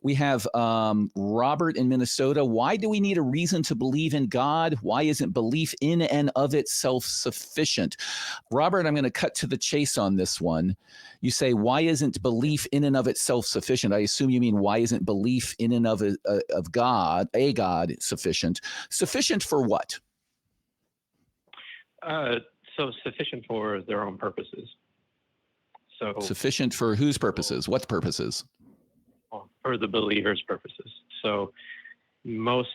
We have Robert in Minnesota. Why do we need a reason to believe in God? Why isn't belief in and of itself sufficient? Robert, I'm going to cut to the chase on this one. You say, why isn't belief in and of itself sufficient? I assume you mean, why isn't belief in and of God, a God, sufficient? Sufficient for what? So sufficient for their own purposes. So sufficient for whose purposes? What purposes? For the believer's purposes. So most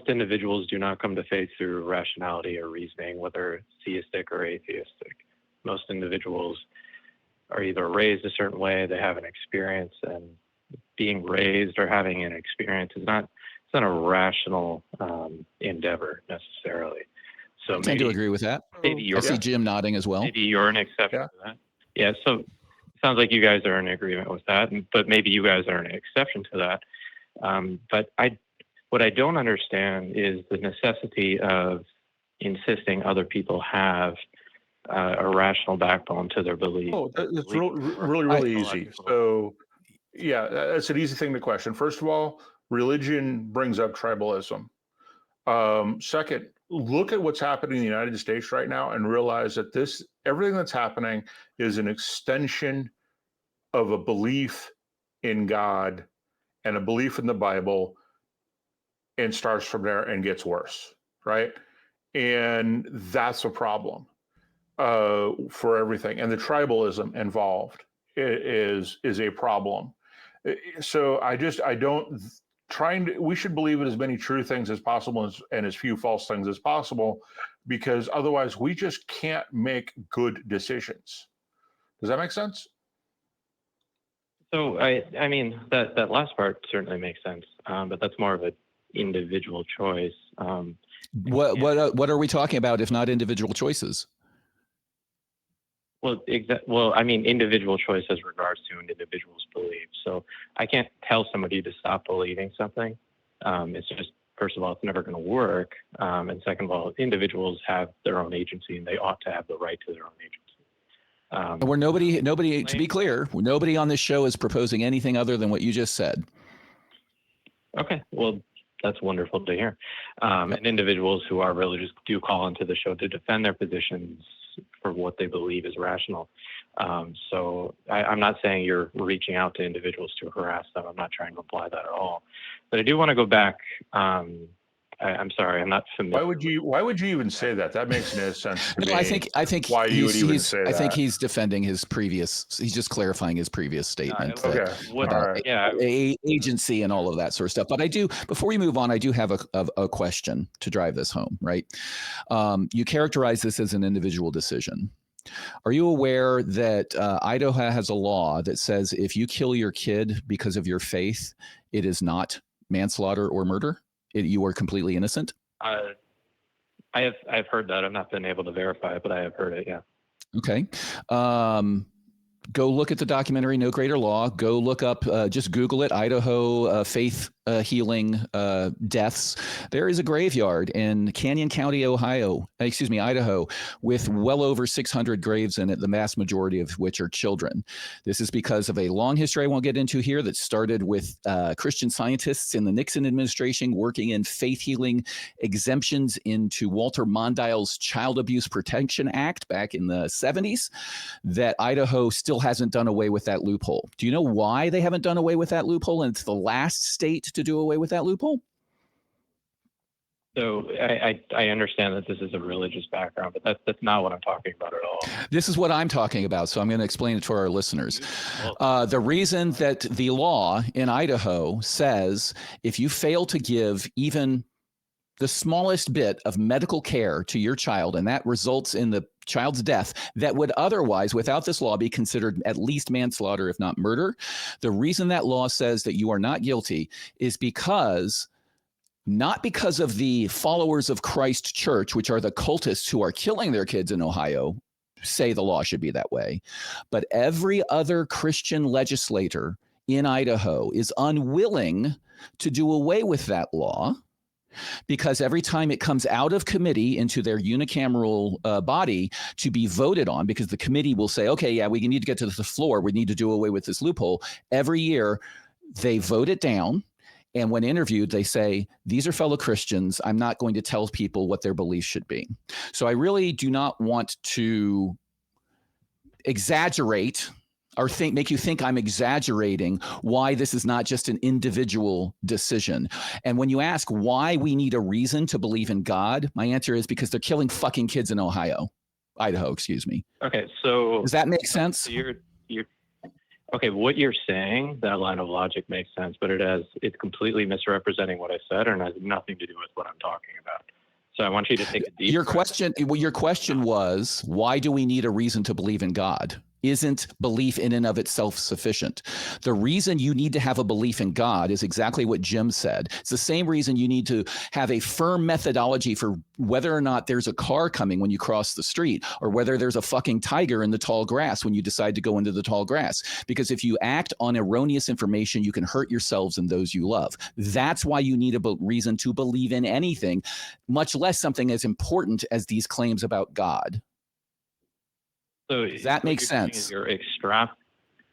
individuals do not come to faith through rationality or reasoning, whether theistic or atheistic. Most individuals are either raised a certain way, they have an experience, and being raised or having an experience is not a rational endeavor necessarily. So I tend to agree with that. Maybe I see Jim nodding as well. Maybe you're an exception to that. Yeah, so it sounds like you guys are in agreement with that, but maybe you guys are an exception to that. But what I don't understand is the necessity of insisting other people have a rational backbone to their belief. Oh, it's really easy. So, yeah, that's an easy thing to question. First of all, religion brings up tribalism. Second, look at what's happening in the United States right now and realize that everything that's happening is an extension of a belief in God and a belief in the Bible, and starts from there and gets worse, right? And that's a problem for everything. And the tribalism involved is a problem. So we should believe in as many true things as possible and as few false things as possible, because otherwise we just can't make good decisions. Does that make sense? So I mean that last part certainly makes sense, but that's more of an individual choice. What are we talking about if not individual choices? Well, I mean, individual choice as regards to an individual's beliefs. So I can't tell somebody to stop believing something. It's just, first of all, it's never going to work. And second of all, individuals have their own agency, and they ought to have the right to their own agency. Where nobody, to be clear, nobody on this show is proposing anything other than what you just said. Okay, well, that's wonderful to hear. And individuals who are religious do call into the show to defend their positions for what they believe is rational. So I'm not saying you're reaching out to individuals to harass them. I'm not trying to imply that at all. But I do want to go back. I'm sorry, I'm not familiar. Why would you even say that? That makes no sense to me. I think why you would even say that. I think he's defending his previous. He's just clarifying his previous statement. Agency and all of that sort of stuff. But I do, before we move on, I do have a question to drive this home. Right? You characterize this as an individual decision. Are you aware that Idaho has a law that says if you kill your kid because of your faith, it is not manslaughter or murder? You are completely innocent? I've heard that. I've not been able to verify it, but I have heard it, yeah. Okay. Go look at the documentary No Greater Law. Go look up, just Google it, Idaho faith healing deaths. There is a graveyard in Canyon County, Idaho, with well over 600 graves in it, the vast majority of which are children. This is because of a long history I won't get into here that started with Christian scientists in the Nixon administration working in faith healing exemptions into Walter Mondale's Child Abuse Protection Act back in the 70s, that Idaho still hasn't done away with that loophole. Do you know why they haven't done away with that loophole? And it's the last state to do away with that loophole? So I understand that this is a religious background, but that's not what I'm talking about at all. This is what I'm talking about, so I'm going to explain it to our listeners. The reason that the law in Idaho says if you fail to give even the smallest bit of medical care to your child, and that results in the child's death that would otherwise, without this law, be considered at least manslaughter, if not murder. The reason that law says that you are not guilty is not because of the followers of Christ Church, which are the cultists who are killing their kids in Ohio, say the law should be that way, but every other Christian legislator in Idaho is unwilling to do away with that law, because every time it comes out of committee into their unicameral body to be voted on, because the committee will say, okay, yeah, we need to get to the floor, we need to do away with this loophole. Every year, they vote it down. And when interviewed, they say, these are fellow Christians. I'm not going to tell people what their beliefs should be. So I really do not want to exaggerate or make you think I'm exaggerating why this is not just an individual decision. And when you ask why we need a reason to believe in God, my answer is because they're killing fucking kids in Idaho, excuse me. Okay, so does that make sense? So you're okay. What you're saying, that line of logic makes sense, but it's completely misrepresenting what I said, and has nothing to do with what I'm talking about. So I want you to take a deep breath. Your question was, why do we need a reason to believe in God? Isn't belief in and of itself sufficient? The reason you need to have a belief in God is exactly what Jim said. It's the same reason you need to have a firm methodology for whether or not there's a car coming when you cross the street, or whether there's a fucking tiger in the tall grass when you decide to go into the tall grass. Because if you act on erroneous information, you can hurt yourselves and those you love. That's why you need a reason to believe in anything, much less something as important as these claims about God. So does that make sense?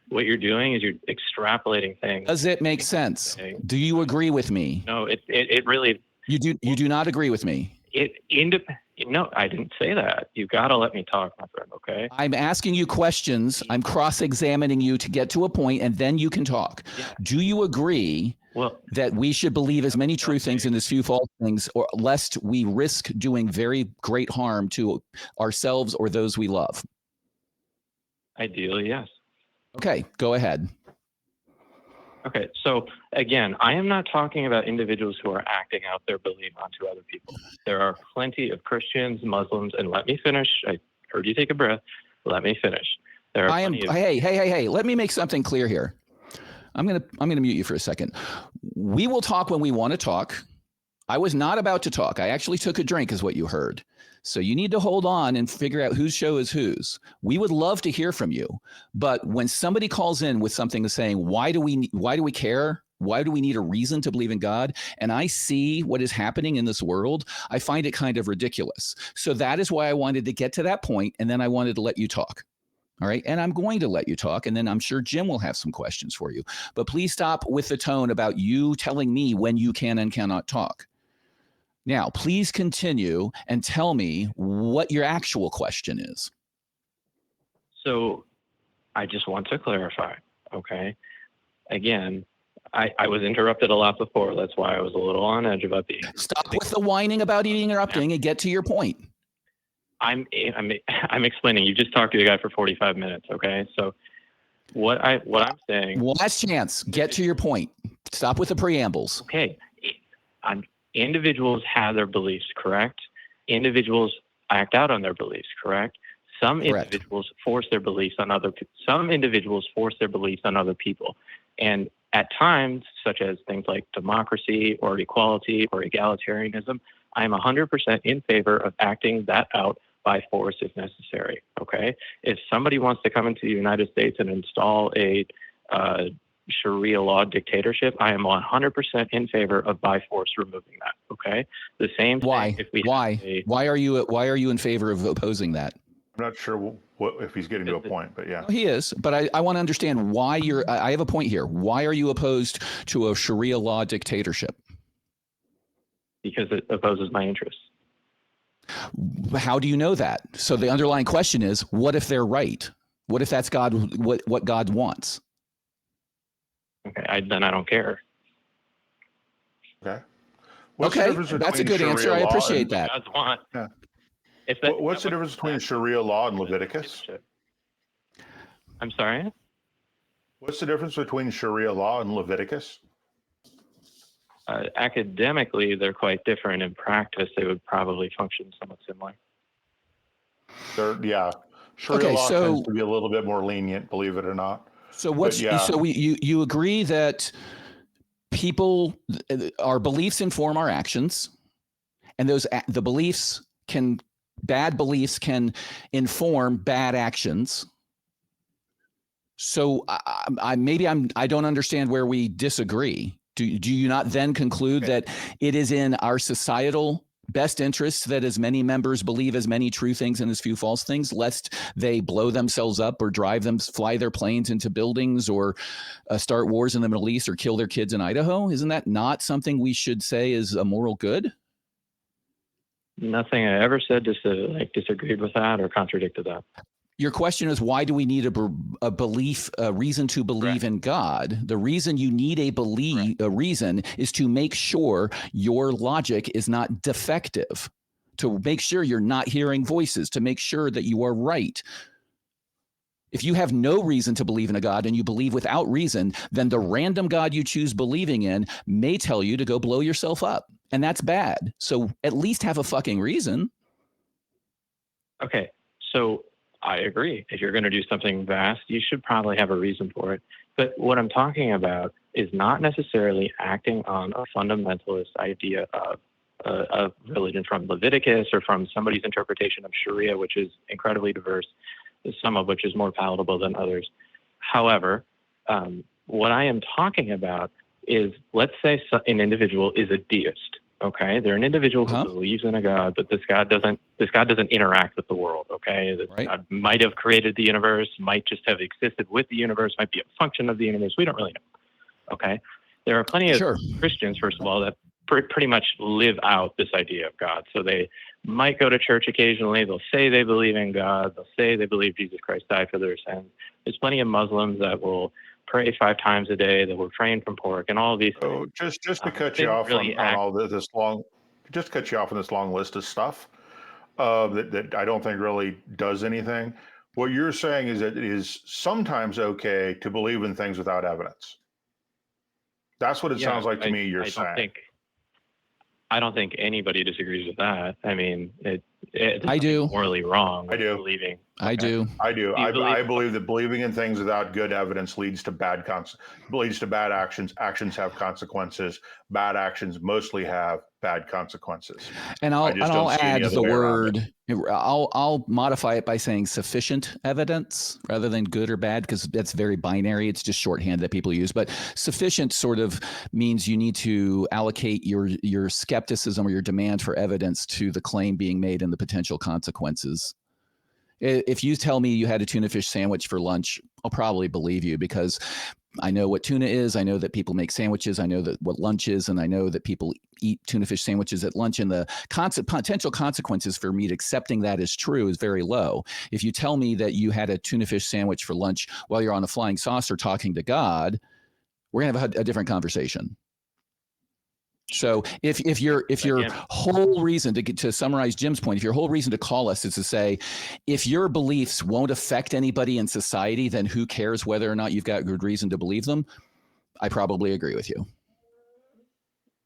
What you're doing is you're extrapolating things. Does it make sense? Do you agree with me? No, it really. You do not agree with me. No, I didn't say that. You got to let me talk, my friend. Okay. I'm asking you questions. I'm cross-examining you to get to a point, and then you can talk. Yeah. Do you agree that we should believe as many true things and as few false things, or lest we risk doing very great harm to ourselves or those we love? Ideally, yes. Okay, go ahead. Okay, so again, I am not talking about individuals who are acting out their belief onto other people. There are plenty of Christians, Muslims, and let me finish. I heard you take a breath. Let me finish. There are Hey, let me make something clear here. I'm gonna mute you for a second. We will talk when we want to talk. I was not about to talk. I actually took a drink, is what you heard. So you need to hold on and figure out whose show is whose. We would love to hear from you. But when somebody calls in with something saying, why do we care? Why do we need a reason to believe in God? And I see what is happening in this world, I find it kind of ridiculous. So that is why I wanted to get to that point, and then I wanted to let you talk. All right. And I'm going to let you talk, and then I'm sure Jim will have some questions for you. But please stop with the tone about you telling me when you can and cannot talk. Now, please continue and tell me what your actual question is. So I just want to clarify, okay? Again, I was interrupted a lot before. That's why I was a little on edge about the... Stop with the whining about interrupting and get to your point. I'm explaining. You just talked to the guy for 45 minutes, okay? So what I'm saying... Last chance. Get to your point. Stop with the preambles. Okay. Individuals have their beliefs, correct? Individuals act out on their beliefs, correct? Some individuals force their beliefs on other people. Some individuals force their beliefs on other people. And at times, such as things like democracy or equality or egalitarianism, I am 100% in favor of acting that out by force if necessary, okay? If somebody wants to come into the United States and install a Sharia law dictatorship, I am 100% in favor of by force removing that. Okay. The same. Why? Why are you in favor of opposing that? I'm not sure if he's getting to a point, but yeah, he is. But I want to understand why I have a point here. Why are you opposed to a Sharia law dictatorship? Because it opposes my interests. How do you know that? So the underlying question is, what if they're right? What if that's what God wants? Okay, then I don't care. Okay. That's a good answer. I appreciate that. God's want. Yeah. What's the difference between Sharia law and Leviticus? I'm sorry? What's the difference between Sharia law and Leviticus? Academically, they're quite different. In practice, they would probably function somewhat similar. Sharia law tends to be a little bit more lenient, believe it or not. So you agree that our beliefs inform our actions, and bad beliefs can inform bad actions. So I don't understand where we disagree. Do you not then conclude that it is in our societal best interest that as many members believe as many true things and as few false things, lest they blow themselves up or fly their planes into buildings or start wars in the Middle East or kill their kids in Idaho? Isn't that not something we should say is a moral good? Nothing I ever said disagreed with that or contradicted that. Your question is, why do we need a reason to believe in God? The reason you need a reason is to make sure your logic is not defective, to make sure you're not hearing voices, to make sure that you are right. If you have no reason to believe in a God and you believe without reason, then the random God you choose believing in may tell you to go blow yourself up. And that's bad. So at least have a fucking reason. Okay, so I agree. If you're going to do something vast, you should probably have a reason for it. But what I'm talking about is not necessarily acting on a fundamentalist idea of religion from Leviticus or from somebody's interpretation of Sharia, which is incredibly diverse, some of which is more palatable than others. However, what I am talking about is, let's say an individual is a deist. Okay, they're an individual who believes in a God, but this God doesn't interact with the world. Okay, this God might have created the universe, might just have existed with the universe, might be a function of the universe. We don't really know. Okay, there are plenty of Christians, first of all, that pretty much live out this idea of God. So they might go to church occasionally. They'll say they believe in God. They'll say they believe Jesus Christ died for their sins. There's plenty of Muslims that will pray 5 times a day, that will refrain from pork, and all of these things. Just to cut you off on all this long, just to cut you off on this long list of stuff that I don't think really does anything. What you're saying is that it is sometimes okay to believe in things without evidence. That's what it sounds like to me you're saying. I don't think anybody disagrees with that. I mean, I do. Morally wrong. I do. Believing. I do. I do. I believe that believing in things without good evidence leads to bad actions. Actions have consequences. Bad actions mostly have bad consequences. And I'll add the word. I'll modify it by saying sufficient evidence rather than good or bad, because that's very binary. It's just shorthand that people use. But sufficient sort of means you need to allocate your skepticism or your demand for evidence to the claim being made and the potential consequences. If you tell me you had a tuna fish sandwich for lunch, I'll probably believe you, because I know what tuna is. I know that people make sandwiches. I know what lunch is, and I know that people eat tuna fish sandwiches at lunch. And the potential consequences for me accepting that is true is very low. If you tell me that you had a tuna fish sandwich for lunch while you're on a flying saucer talking to God, we're gonna have a different conversation. So if your whole reason to summarize Jim's point, if your whole reason to call us is to say, if your beliefs won't affect anybody in society, then who cares whether or not you've got good reason to believe them? I probably agree with you.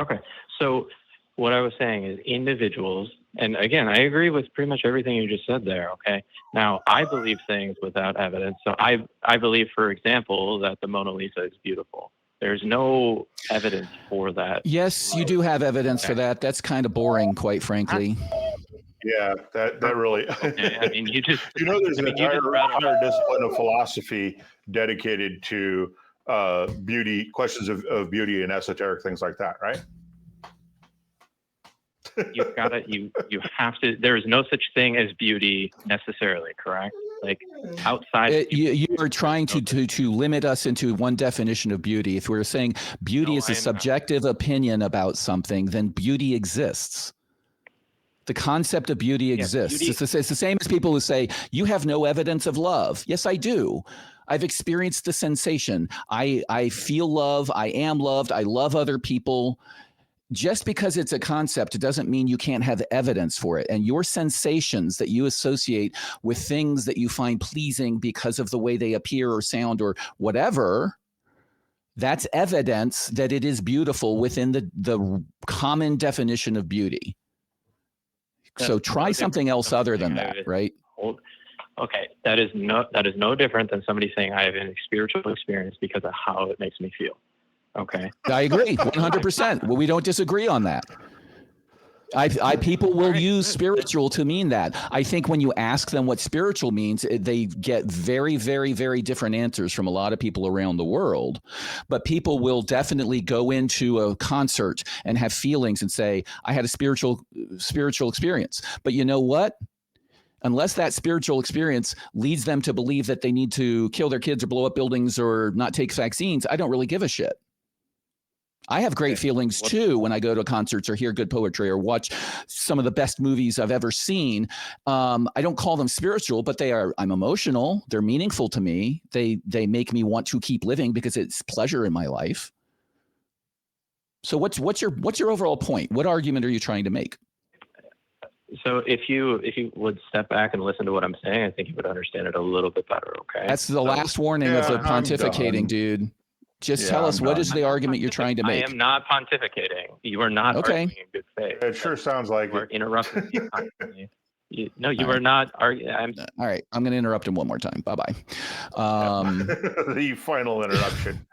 Okay. So what I was saying is individuals, and again, I agree with pretty much everything you just said there. Okay. Now, I believe things without evidence. So I believe, for example, that the Mona Lisa is beautiful. There's no evidence for that. Yes, you do have evidence for that. That's kind of boring, quite frankly. Yeah, that really. Okay. I mean, there's an entire discipline of philosophy dedicated to beauty, questions of beauty and esoteric things like that, right? You've got to, you have to, there is no such thing as beauty necessarily, correct? Like outside. You are trying to limit us into one definition of beauty. If we're saying beauty is a subjective opinion about something, then beauty exists. The concept of beauty exists. Beauty. It's the same as people who say, you have no evidence of love. Yes, I do. I've experienced the sensation. I feel love. I am loved. I love other people. Just because it's a concept, it doesn't mean you can't have evidence for it. And your sensations that you associate with things that you find pleasing because of the way they appear or sound or whatever, that's evidence that it is beautiful within the common definition of beauty. So try something else other than that, right? Okay, that is no different than somebody saying I have a spiritual experience because of how it makes me feel. Okay. I agree 100%. Well, we don't disagree on that. People will use spiritual to mean that. I think when you ask them what spiritual means, they get very, very, very different answers from a lot of people around the world. But people will definitely go into a concert and have feelings and say, I had a spiritual experience. But you know what? Unless that spiritual experience leads them to believe that they need to kill their kids or blow up buildings or not take vaccines, I don't really give a shit. I have great feelings too when I go to concerts or hear good poetry or watch some of the best movies I've ever seen. I don't call them spiritual, but I'm emotional. They're meaningful to me. They make me want to keep living because it's pleasure in my life. So what's your overall point? What argument are you trying to make? So if you would step back and listen to what I'm saying, I think you would understand it a little bit better. Okay. That's the last warning of the pontificating, dude. Just tell us, what is the argument you're trying to make? I am not pontificating. You are not arguing in good faith. It sure sounds like We're interrupting me constantly. You are not arguing. All right. I'm going to interrupt him one more time. Bye-bye. The final interruption.